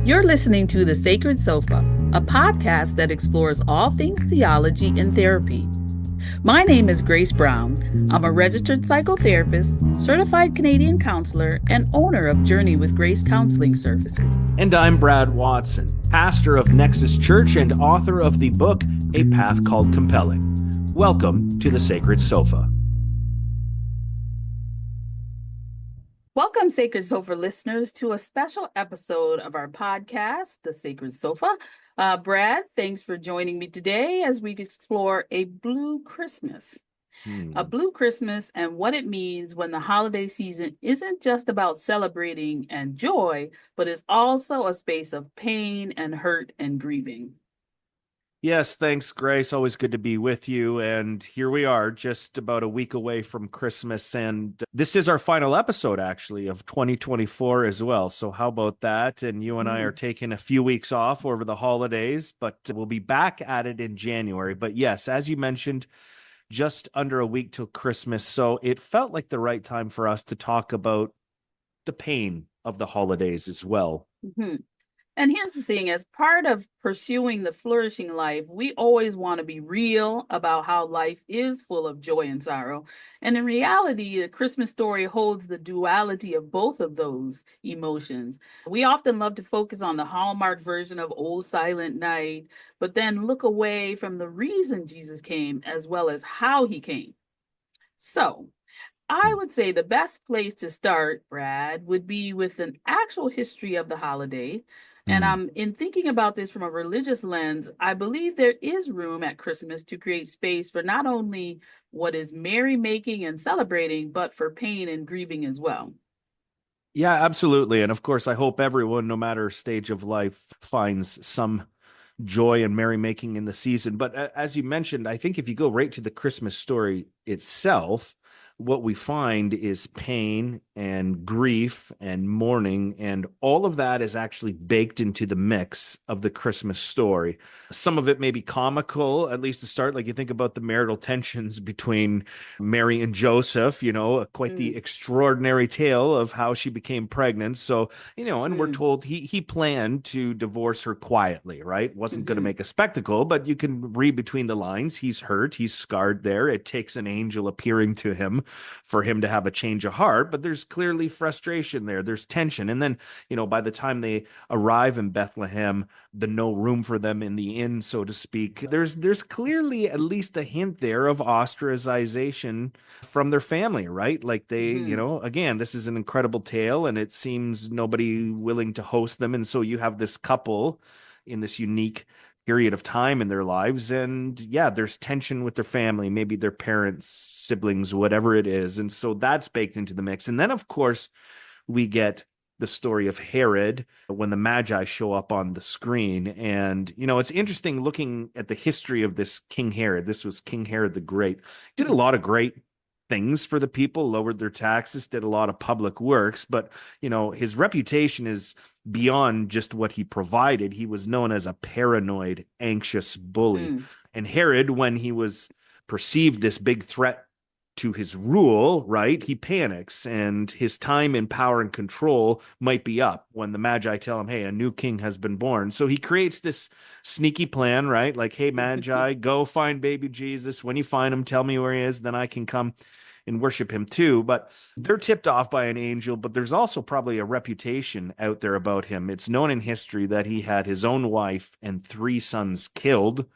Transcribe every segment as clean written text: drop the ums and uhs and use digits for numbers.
You're listening to The Sacred Sofa, a podcast that explores all things theology and therapy. My name is Grace Brown. I'm a registered psychotherapist, certified Canadian counselor, and owner of Journey with Grace Counseling Services. And I'm Brad Watson, pastor of Nexus Church and author of the book, A Path Called Compelling. Welcome to The Sacred Sofa. Welcome, Sacred Sofa listeners, to a special episode of our podcast, The Sacred Sofa. Brad, thanks for joining me today as we explore a blue Christmas. A blue Christmas and what it means when the holiday season isn't just about celebrating and joy, but is also a space of pain and hurt and grieving. Yes, thanks, Grace. Always good to be with you. And here we are, just about a week away from Christmas. And this is our final episode, actually, of 2024 as well. So how about that? And you and I are taking a few weeks off over the holidays, but we'll be back at it in January. But yes, as you mentioned, just under a week till Christmas. So it felt like the right time for us to talk about the pain of the holidays as well. Mm-hmm. And here's the thing, as part of pursuing the flourishing life, we always want to be real about how life is full of joy and sorrow. And in reality, the Christmas story holds the duality of both of those emotions. We often love to focus on the Hallmark version of Old Silent Night, but then look away from the reason Jesus came as well as how he came. So, I would say the best place to start, Brad, would be with an actual history of the holiday. And in thinking about this from a religious lens, I believe there is room at Christmas to create space for not only what is merrymaking and celebrating, but for pain and grieving as well. Yeah, absolutely. And of course, I hope everyone, no matter stage of life, finds some joy and merrymaking in the season. But as you mentioned, I think if you go right to the Christmas story itself, what we find is pain and grief and mourning, and all of that is actually baked into the mix of the Christmas story. Some of it may be comical, at least to start. Like you think about the marital tensions between Mary and Joseph, quite the extraordinary tale of how she became pregnant. So, and we're told he planned to divorce her quietly, right? Wasn't going to make a spectacle, but you can read between the lines. He's hurt, he's scarred there. It takes an angel appearing to him for him to have a change of heart, but there's clearly frustration there. There's tension. And then, by the time they arrive in Bethlehem, the no room for them in the inn, so to speak, there's clearly at least a hint there of ostracization from their family, right? Like they, again, this is an incredible tale and it seems nobody willing to host them. And so you have this couple in this unique period of time in their lives. And yeah, there's tension with their family, maybe their parents, siblings, whatever it is. And so that's baked into the mix. And then, of course, we get the story of Herod when the Magi show up on the screen. And, it's interesting looking at the history of this King Herod. This was King Herod the Great. Did a lot of great things for the people, lowered their taxes, did a lot of public works, but his reputation is beyond just what he provided. He was known as a paranoid, anxious bully. And Herod, when he was perceived this big threat to his rule, right, he panics and his time in power and control might be up when the Magi tell him, hey, a new king has been born. So he creates this sneaky plan, right? Like, hey, Magi, go find baby Jesus. When you find him, tell me where he is, then I can come and worship him too. But they're tipped off by an angel, but there's also probably a reputation out there about him. It's known in history that he had his own wife and 3 sons killed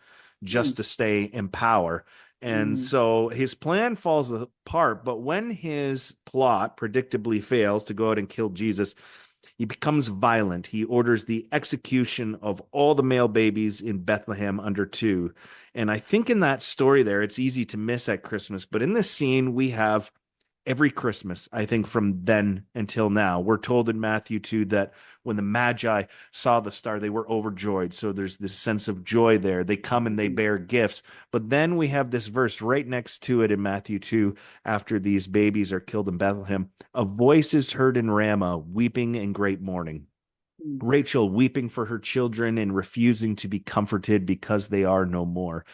just to stay in power. And so his plan falls apart, but when his plot predictably fails to go out and kill Jesus, he becomes violent. He orders the execution of all the male babies in Bethlehem under 2. And I think in that story there, it's easy to miss at Christmas. But in this scene, we have every Christmas, I think from then until now. We're told in Matthew 2 that when the Magi saw the star, they were overjoyed. So there's this sense of joy there. They come and they bear gifts. But then we have this verse right next to it in Matthew 2, after these babies are killed in Bethlehem. A voice is heard in Ramah, weeping and great mourning. Rachel weeping for her children and refusing to be comforted because they are no more.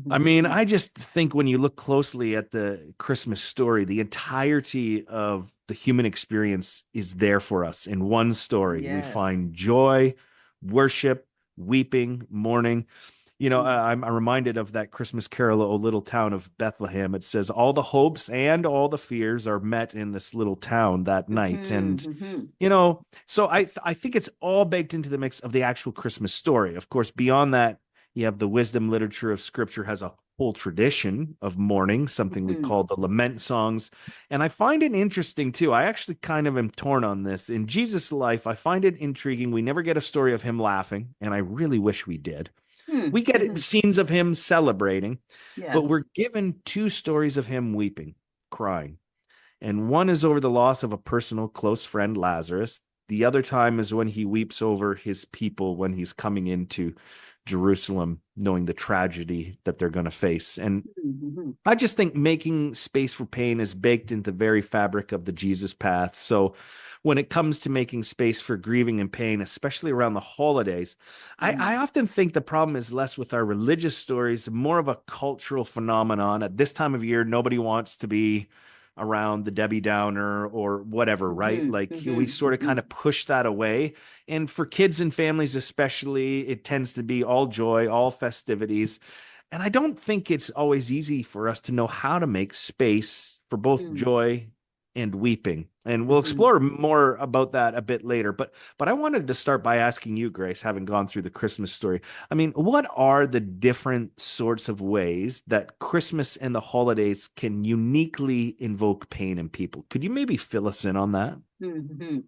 I mean, I just think when you look closely at the Christmas story, the entirety of the human experience is there for us in one story. Yes. We find joy, worship, weeping, mourning. Mm. I'm reminded of that Christmas carol, O Little Town of Bethlehem. It says, all the hopes and all the fears are met in this little town that night. Mhm, And, mhm, so I think it's all baked into the mix of the actual Christmas story. Of course, beyond that, you have the wisdom literature of scripture has a whole tradition of mourning, something we mhm, call the lament songs. And I find it interesting too. I actually kind of am torn on this. In Jesus' life, I find it intriguing. We never get a story of him laughing, and I really wish we did. mm, We get mhm. scenes of him celebrating, but Yes. we're given two stories of him weeping, crying. And one is over the loss of a personal close friend, Lazarus. The other time is when he weeps over his people when he's coming into Jerusalem, knowing the tragedy that they're going to face. And Mhm, I just think making space for pain is baked into the very fabric of the Jesus path. So when it comes to making space for grieving and pain, especially around the holidays, I mhm, often think the problem is less with our religious stories, more of a cultural phenomenon. At this time of year, nobody wants to be around the Debbie Downer or whatever, right? mhm, Like we mhm, sort of kind mhm, of push that away. And for kids and families, especially, it tends to be all joy, all festivities. And I don't think it's always easy for us to know how to make space for both mhm, joy and weeping. And we'll mhm, explore more about that a bit later. But I wanted to start by asking you, Grace, having gone through the Christmas story. I mean, what are the different sorts of ways that Christmas and the holidays can uniquely invoke pain in people? Could you maybe fill us in on that? mhm.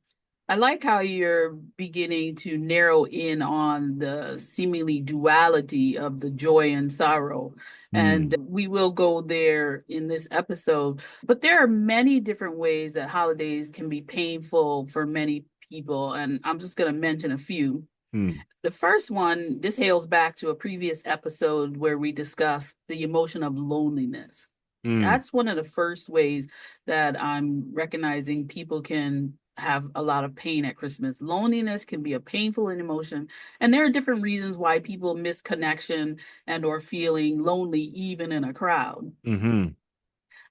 I like how you're beginning to narrow in on the seemingly duality of the joy and sorrow. And Mm, we will go there in this episode. But there are many different ways that holidays can be painful for many people. And I'm just going to mention a few. mm, The first one, this hails back to a previous episode where we discussed the emotion of loneliness. mm, That's one of the first ways that I'm recognizing people can have a lot of pain at Christmas. Loneliness can be a painful emotion, and there are different reasons why people miss connection and or feeling lonely even in a crowd. mm,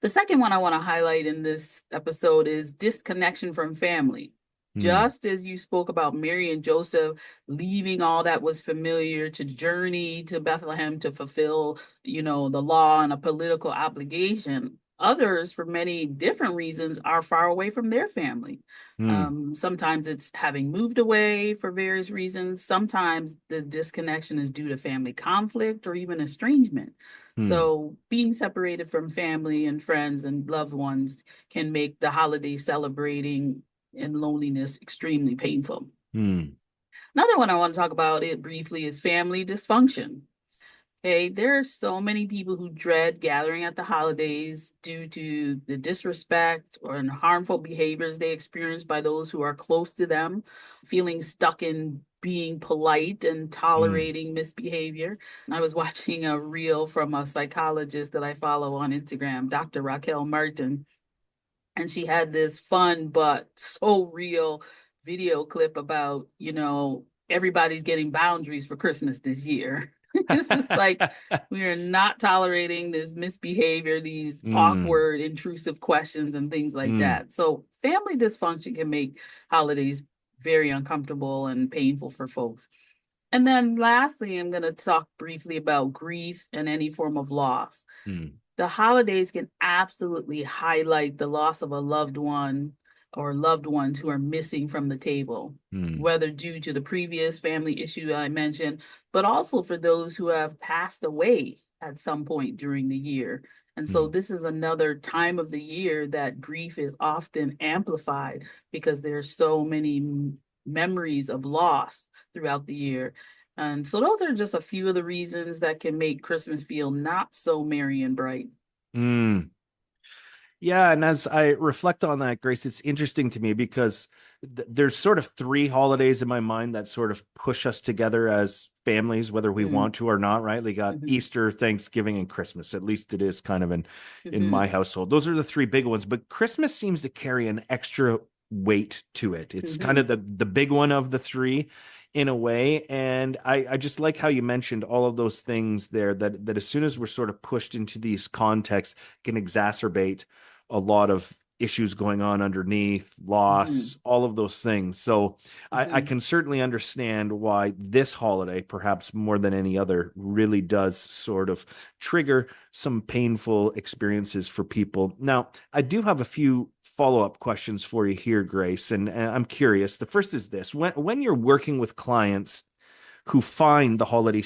The second one I want to highlight in this episode is disconnection from family. mm, Just as you spoke about Mary and Joseph leaving all that was familiar to journey to Bethlehem to fulfill, the law and a political obligation, others, for many different reasons, are far away from their family. mm, Sometimes it's having moved away for various reasons. Sometimes the disconnection is due to family conflict or even estrangement. mm, So being separated from family and friends and loved ones can make the holiday celebrating and loneliness extremely painful. mm, Another one I want to talk about it briefly is family dysfunction. Okay, there are so many people who dread gathering at the holidays due to the disrespect or harmful behaviors they experience by those who are close to them, feeling stuck in being polite and mm, tolerating misbehavior. I was watching a reel from a psychologist that I follow on Instagram, Dr. Raquel Martin, and she had this fun but so real video clip about, everybody's getting boundaries for Christmas this year. It's just like we are not tolerating this misbehavior, these mm, awkward, intrusive questions and things like mm, that. So family dysfunction can make holidays very uncomfortable and painful for folks. And then lastly, I'm going to talk briefly about grief and any form of loss. mm, The holidays can absolutely highlight the loss of a loved one or loved ones who are missing from the table, mm, whether due to the previous family issue I mentioned, but also for those who have passed away at some point during the year. And so mm. this is another time of the year that grief is often amplified because there's so many memories of loss throughout the year. And so those are just a few of the reasons that can make Christmas feel not so merry and bright. Mm. Yeah, and as I reflect on that, Grace, it's interesting to me because there's sort of three holidays in my mind that sort of push us together as families, whether we Mm, want to or not, right? We got mhm, Easter, Thanksgiving, and Christmas. At least it is kind of in mhm, my household. Those are the three big ones, but Christmas seems to carry an extra weight to it. It's kind mhm, of the big one of the three in a way. And I just like how you mentioned all of those things there that as soon as we're sort of pushed into these contexts can exacerbate a lot of issues going on underneath, Hmm. loss, all of those things. So I Hmm. can certainly understand why this holiday, perhaps more than any other, really does sort of trigger some painful experiences for people. Now, I do have a few follow-up questions for you here, Grace, and I'm curious. The first is this: when you're working with clients who find the holiday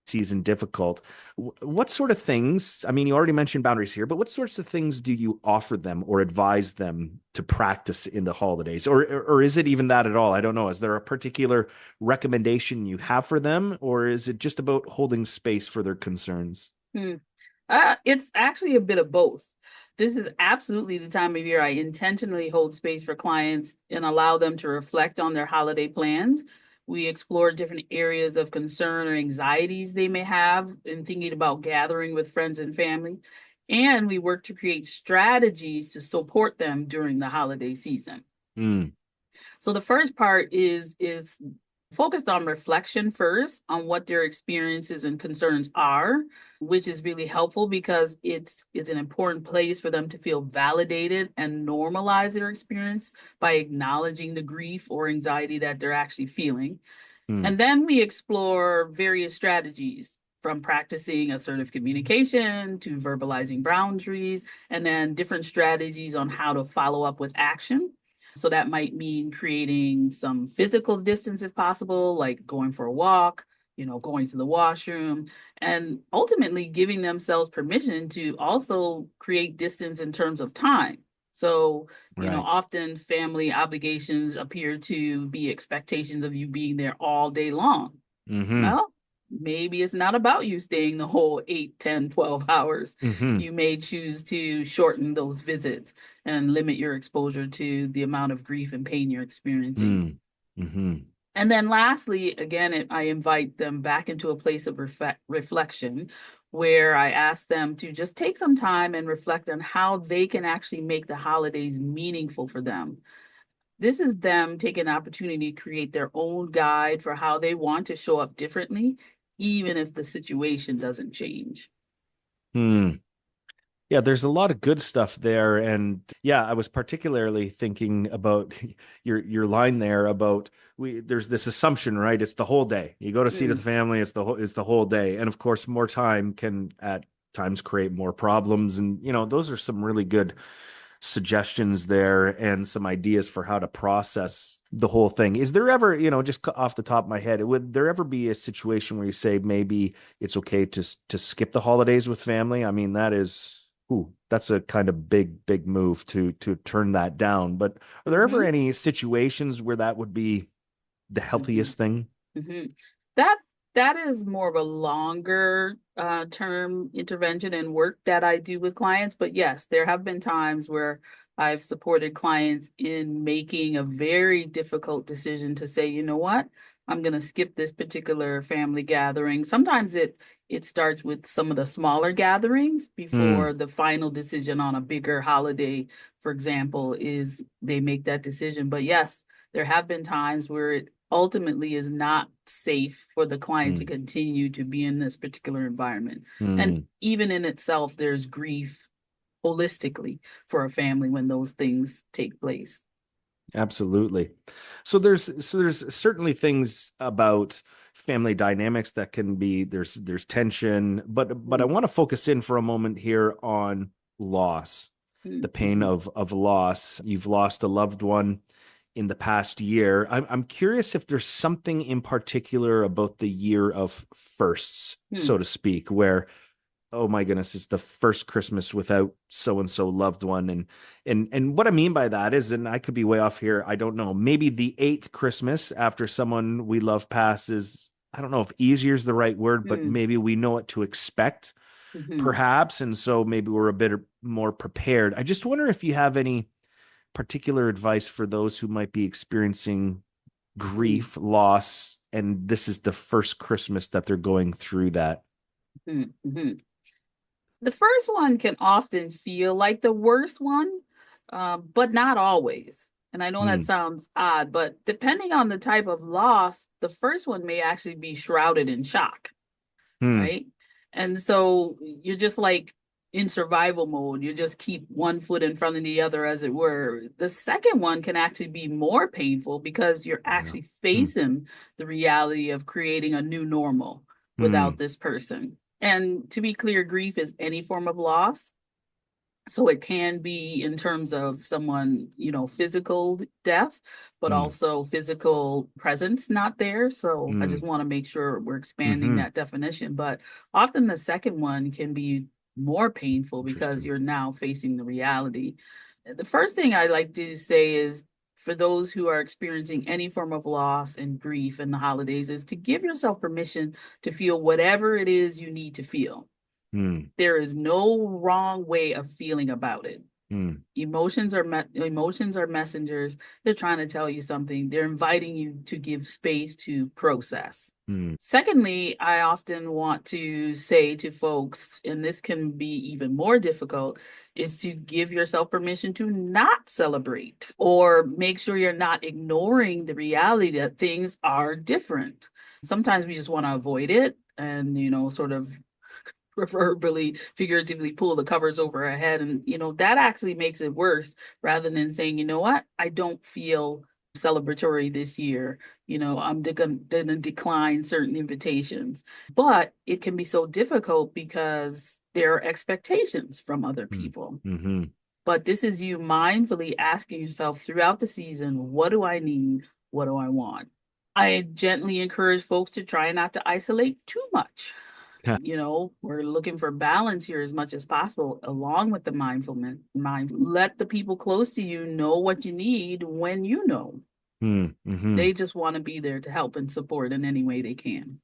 season difficult, what sort of things, I mean, you already mentioned boundaries here, but what sorts of things do you offer them or advise them to practice in the holidays? Or is it even that at all? I don't know. Is there a particular recommendation you have for them, or is it just about holding space for their concerns? Hmm. It's actually a bit of both. This is absolutely the time of year I intentionally hold space for clients and allow them to reflect on their holiday plans. We explore different areas of concern or anxieties they may have in thinking about gathering with friends and family. And we work to create strategies to support them during the holiday season. Mm, So the first part is focused on reflection first on what their experiences and concerns are, which is really helpful because it's an important place for them to feel validated and normalize their experience by acknowledging the grief or anxiety that they're actually feeling. mm, And then we explore various strategies from practicing assertive communication to verbalizing boundaries, and then different strategies on how to follow up with action. So that might mean creating some physical distance if possible, like going for a walk, going to the washroom, and ultimately giving themselves permission to also create distance in terms of time. So, right. often family obligations appear to be expectations of you being there all day long. Mm-hmm. Well, maybe it's not about you staying the whole 8, 10, 12 hours. Mm-hmm. You may choose to shorten those visits and limit your exposure to the amount of grief and pain you're experiencing. Mm, mm-hmm. And then lastly, again, I invite them back into a place of reflection where I ask them to just take some time and reflect on how they can actually make the holidays meaningful for them. This is them taking an opportunity to create their own guide for how they want to show up differently, even if the situation doesn't change. Mm. Yeah, there's a lot of good stuff there. And yeah, I was particularly thinking about your line there about there's this assumption, right? It's the whole day. You go to see the Mm, family, it's the whole day. And of course, more time can at times create more problems. And those are some really good suggestions there and some ideas for how to process the whole thing. Is there ever, just off the top of my head, would there ever be a situation where you say maybe it's okay to skip the holidays with family? I mean, that's a kind of big move to turn that down. But are there ever mhm, any situations where that would be the mhm. healthiest thing? Hmm. That that is more of a longer term intervention and work that I do with clients. But yes, there have been times where I've supported clients in making a very difficult decision to say, you know what, I'm going to skip this particular family gathering. Sometimes it starts with some of the smaller gatherings before Mm, the final decision on a bigger holiday, for example, is they make that decision. But yes, there have been times where it ultimately is not safe for the client to mm, continue to be in this particular environment. And mm. even in itself, there's grief holistically for a family when those things take place. Absolutely. So there's certainly things about family dynamics that can be there's tension, but I Mm, want to focus in for a moment here on loss, the mm, pain mhm, of loss. You've lost a loved one in the past year. I'm curious if there's something in particular about the year of firsts, so mm, to speak, where oh my goodness, it's the first Christmas without so and so loved one. And what I mean by that is, and I could be way off here, I don't know, maybe the eighth Christmas after someone we love passes. I don't know if easier is the right word, but mm, maybe we know what to expect, mhm, perhaps. And so maybe we're a bit more prepared. I just wonder if you have any particular advice for those who might be experiencing mm, grief, loss, and this is the first Christmas that they're going through that. mm, mhm. The first one can often feel like the worst one, but not always. And I know that Hmm. sounds odd, but depending on the type of loss, the first one may actually be shrouded in shock, Hmm. right? And so you're just like in survival mode. You just keep one foot in front of the other, as it were. The second one can actually be more painful because you're Yeah. actually Mm, facing the reality of creating a new normal without mm, this person. And to be clear, grief is any form of loss. So it can be in terms of someone, physical death, but mm, also physical presence not there. So I just mm, want to make sure we're expanding hmm. that definition. But often the second one can be more painful because Interesting. you're now facing the reality. The first thing I like to say is, for those who are experiencing any form of loss and grief in the holidays, is to give yourself permission to feel whatever it is you need to feel. Mm, There is no wrong way of feeling about it. mm, Emotions are messengers. They're trying to tell you something. They're inviting you to give space to process. mm, Secondly, I often want to say to folks, and this can be even more difficult, is to give yourself permission to not celebrate, or make sure you're not ignoring the reality that things are different. Sometimes we just want to avoid it and, sort of proverbially, figuratively pull the covers over her head. And, that actually makes it worse, rather than saying, you know what, I don't feel celebratory this year. I'm going to decline certain invitations. But it can be so difficult because there are expectations from other mm, people. mhm. But this is you mindfully asking yourself throughout the season, what do I need? What do I want? I gently encourage folks to try not to isolate too much. Yeah. We're looking for balance here as much as possible, along with the mindfulness. Let the people close to you know what you need when you know. Mm, mhm, They just want to be there to help and support in any way they can.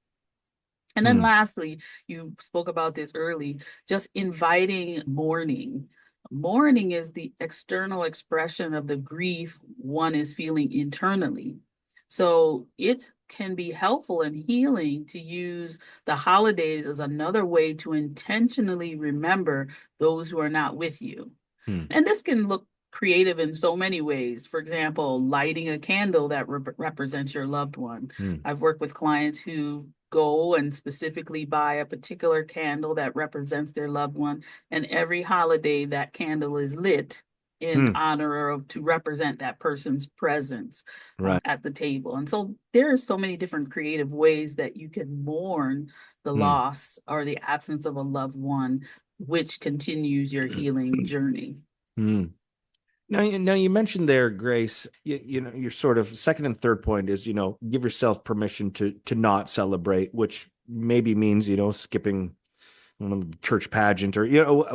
And then mm, lastly, you spoke about this early, just inviting mourning. Mourning is the external expression of the grief one is feeling internally. So it can be helpful and healing to use the holidays as another way to intentionally remember those who are not with you. mm, And this can look creative in so many ways. For example, lighting a candle that represents your loved one. mm, I've worked with clients who go and specifically buy a particular candle that represents their loved one. And every holiday, that candle is lit in mm. honor of, to represent that person's presence Right. at the table. And so there are so many different creative ways that you can mourn the Mm. loss or the absence of a loved one, which continues your healing journey. Mm. Now you mentioned there, Grace, your sort of second and third point is, give yourself permission to not celebrate, which maybe means, skipping church pageant or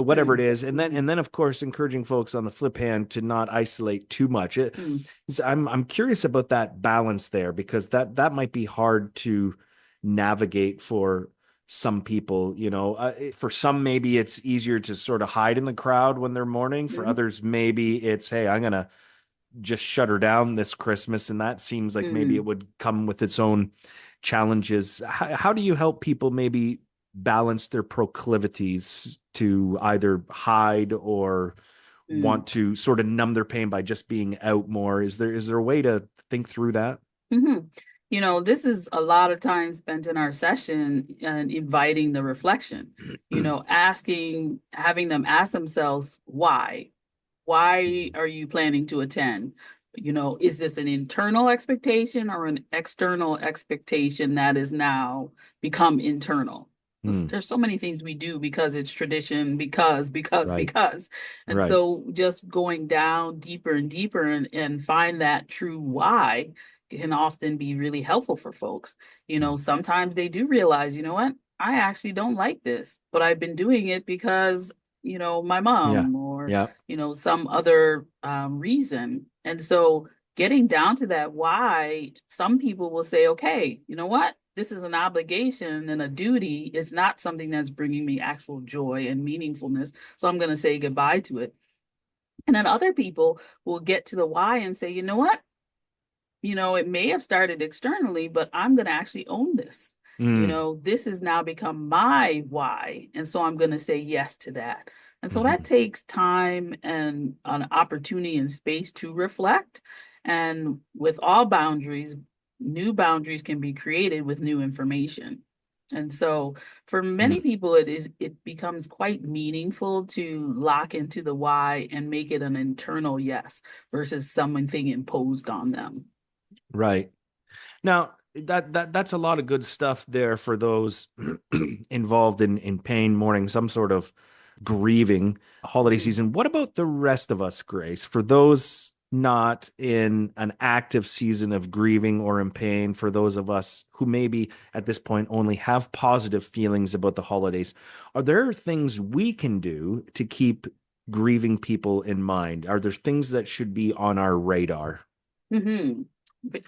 whatever it is, and then Mm-hmm. of course encouraging folks on the flip hand to not isolate too much. Mm-hmm. I'm curious about that balance there, because that might be hard to navigate for some people. For some, maybe it's easier to sort of hide in the crowd when they're mourning. For others, maybe it's, hey, I'm gonna just shut her down this Christmas, and that seems like maybe Mm-hmm. it would come with its own challenges. How do you help people maybe balance their proclivities to either hide or Mm-hmm. want to sort of numb their pain by just being out more? Is there a way to think through that? Mm-hmm. This is a lot of time spent in our session and inviting the reflection, having them ask themselves why. Why are you planning to attend? Is this an internal expectation or an external expectation that is now become internal? Hmm. There's so many things we do because it's tradition, Right. because. And Right. so just going down deeper and deeper and find that true why can often be really helpful for folks. Hmm. Sometimes they do realize, you know what? I actually don't like this, but I've been doing it because, my Yeah. mom, or Yeah. some other reason. And so getting down to that why, some people will say, okay, you know what? This is an obligation and a duty. It's not something that's bringing me actual joy and meaningfulness. So I'm going to say goodbye to it. And then other people will get to the why and say, you know what? It may have started externally, but I'm going to actually own this. Mm. This has now become my why. And so I'm going to say yes to that. And so that Hmm. takes time and an opportunity and space to reflect. And with all boundaries, new boundaries can be created with new information. And so for many Mm, people, it becomes quite meaningful to lock into the why and make it an internal yes versus something imposed on them. right. Now, that's a lot of good stuff there for those involved in pain, mourning, some sort of grieving holiday Mhm. season. What about the rest of us, Grace? For those not in an active season of grieving or in pain, for those of us who maybe at this point only have positive feelings about the holidays, are there things we can do to keep grieving people in mind? Are there things that should be on our radar? Hmm.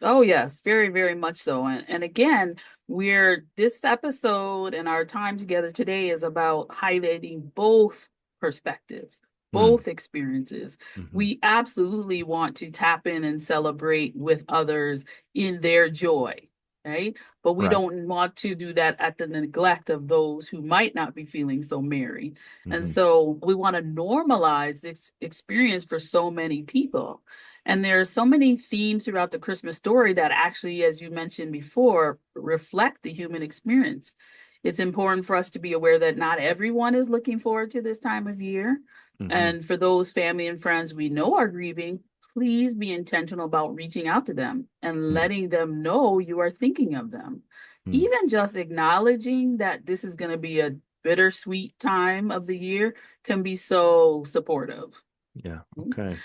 Oh yes, very, very much so. And again, we're this episode and our time together today is about highlighting both perspectives, Mm, both experiences. mhm. We absolutely want to tap in and celebrate with others in their joy, right? But we Right. don't want to do that at the neglect of those who might not be feeling so merry. And Mhm. so we want to normalize this experience for so many people. And there are so many themes throughout the Christmas story that actually, as you mentioned before, reflect the human experience. It's important for us to be aware that not everyone is looking forward to this time of year. Mhm. And for those family and friends we know are grieving, please be intentional about reaching out to them and Mm, letting them know you are thinking of them. mm. Even just acknowledging that this is going to be a bittersweet time of the year can be so supportive. Yeah. Okay.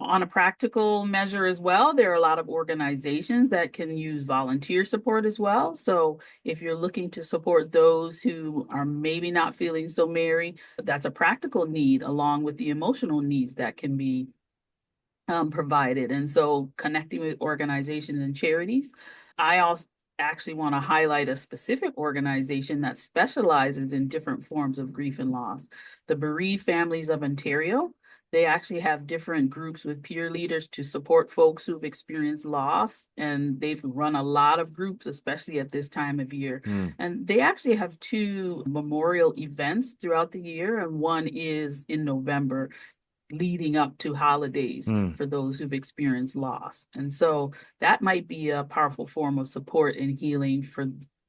On a practical measure as well, there are a lot of organizations that can use volunteer support as well. So if you're looking to support those who are maybe not feeling so merry, that's a practical need along with the emotional needs that can be provided. And so connecting with organizations and charities. I also actually want to highlight a specific organization that specializes in different forms of grief and loss. The Bereaved Families of Ontario. They actually have different groups with peer leaders to support folks who've experienced loss. And they've run a lot of groups, especially at this time of year. Mm, And they actually have two memorial events throughout the year, and one is in November leading up to holidays mm, for those who've experienced loss. And so that might be a powerful form of support and healing for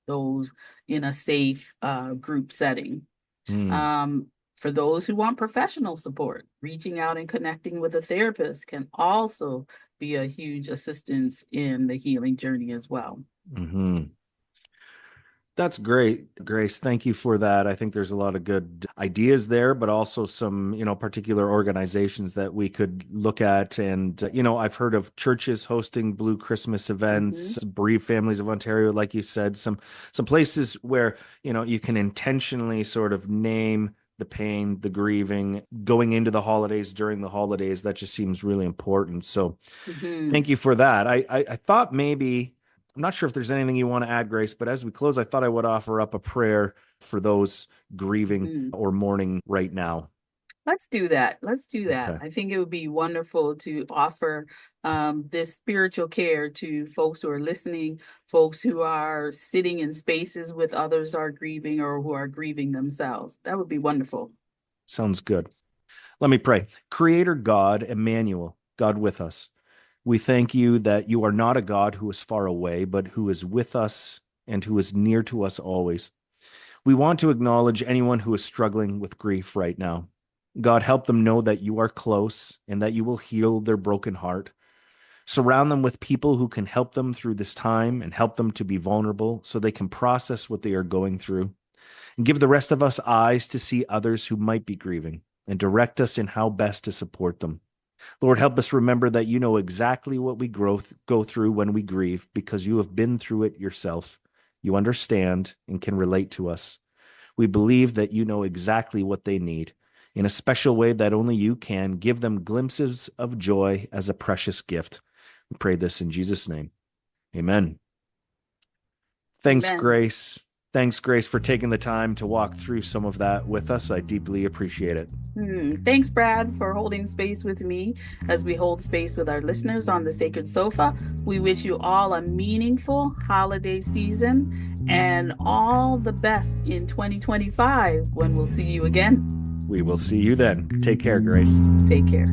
those in a safe group setting. mm, Um, for those who want professional support, reaching out and connecting with a therapist can also be a huge assistance in the healing journey as well. mhm. That's great, Grace. Thank you for that. I think there's a lot of good ideas there, but also some, particular organizations that we could look at. And, I've heard of churches hosting Blue Christmas Mhm. events, Bereaved Families of Ontario, like you said, some places where, you can intentionally sort of name the pain, the grieving, going into the holidays, during the holidays. That just seems really important. So thank Mhm. you for that. I thought maybe I'm not sure if there's anything you want to add, Grace, but as we close, I thought I would offer up a prayer for those grieving Mhm. or mourning right now. Let's do that. Let's do that. Okay. I think it would be wonderful to offer this spiritual care to folks who are listening, folks who are sitting in spaces with others are grieving or who are grieving themselves. That would be wonderful. Sounds good. Let me pray. Creator God, Emmanuel, God with us. We thank you that you are not a God who is far away, but who is with us and who is near to us always. We want to acknowledge anyone who is struggling with grief right now. God, help them know that you are close and that you will heal their broken heart. Surround them with people who can help them through this time and help them to be vulnerable so they can process what they are going through. And give the rest of us eyes to see others who might be grieving and direct us in how best to support them. Lord, help us remember that you know exactly what we go through when we grieve because you have been through it yourself. You understand and can relate to us. We believe that you know exactly what they need. In a special way that only you can, give them glimpses of joy as a precious gift. We pray this in Jesus' name. Amen. Thanks, Amen. Grace. Thanks, Grace, for taking the time to walk through some of that with us. I deeply appreciate it. Thanks, Brad, for holding space with me as we hold space with our listeners on the Sacred Sofa. We wish you all a meaningful holiday season and all the best in 2025 when we'll see you again. We will see you then. Take care, Grace. Take care.